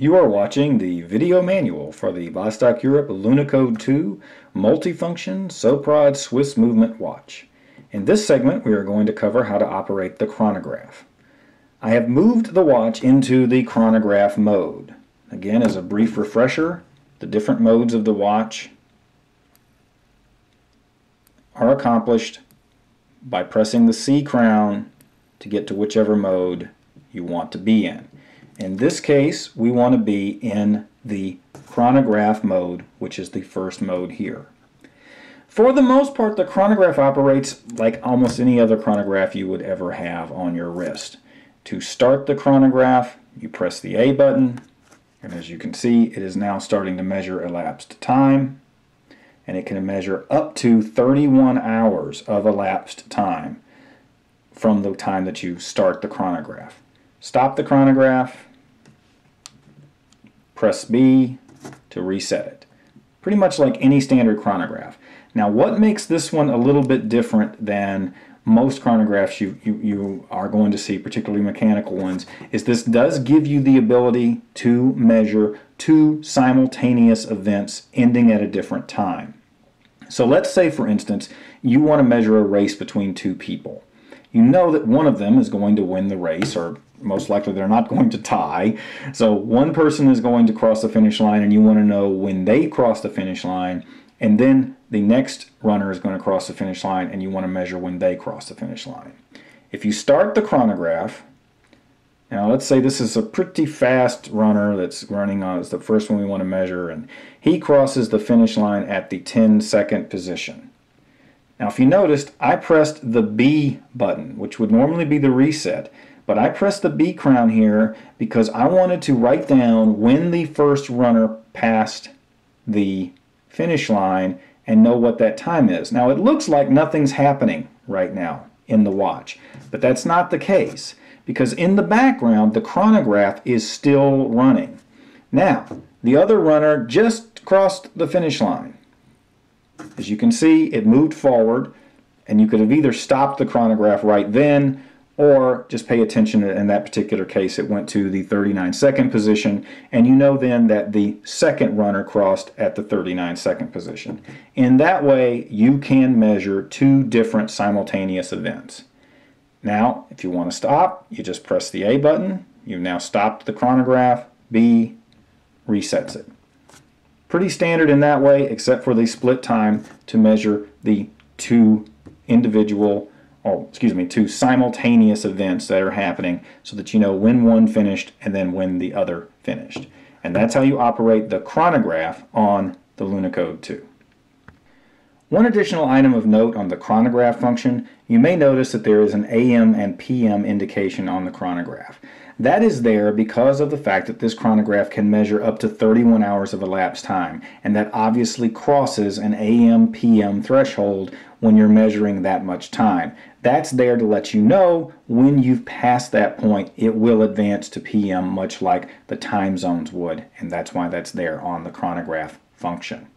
You are watching the video manual for the Vostok Europe Lunokhod 2 multifunction Soprod Swiss movement watch. In this segment we are going to cover how to operate the chronograph. I have moved the watch into the chronograph mode. Again, as a brief refresher, the different modes of the watch are accomplished by pressing the C crown to get to whichever mode you want to be in. In this case, we want to be in the chronograph mode, which is the first mode here. For the most part, the chronograph operates like almost any other chronograph you would ever have on your wrist. To start the chronograph, you press the A button, and as you can see, it is now starting to measure elapsed time, and it can measure up to 31 hours of elapsed time from the time that you start the chronograph. Stop the chronograph, press B to reset it. Pretty much like any standard chronograph. Now what makes this one a little bit different than most chronographs you are going to see, particularly mechanical ones, is this does give you the ability to measure two simultaneous events ending at a different time. So let's say, for instance, you want to measure a race between two people. You know that one of them is going to win the race, or most likely they're not going to tie. So one person is going to cross the finish line and you want to know when they cross the finish line, and then the next runner is going to cross the finish line and you want to measure when they cross the finish line. If you start the chronograph, now let's say this is a pretty fast runner that's running on, it's the first one we want to measure, and he crosses the finish line at the 10-second position. Now if you noticed, I pressed the B button, which would normally be the reset, but I pressed the B crown here because I wanted to write down when the first runner passed the finish line and know what that time is. Now it looks like nothing's happening right now in the watch, but that's not the case, because in the background the chronograph is still running. Now the other runner just crossed the finish line. As you can see, it moved forward, and you could have either stopped the chronograph right then or just pay attention. In that particular case, it went to the 39-second position, and you know then that the second runner crossed at the 39-second position. In that way, you can measure two different simultaneous events. Now, if you want to stop, you just press the A button. You've now stopped the chronograph. B resets it. Pretty standard in that way, except for the split time to measure the two two simultaneous events that are happening, so that you know when one finished and then when the other finished. And that's how you operate the chronograph on the Lunokhod 2. One additional item of note on the chronograph function, you may notice that there is an AM and PM indication on the chronograph. That is there because of the fact that this chronograph can measure up to 31 hours of elapsed time, and that obviously crosses an AM-PM threshold when you're measuring that much time. That's there to let you know when you've passed that point, it will advance to PM, much like the time zones would, and that's why that's there on the chronograph function.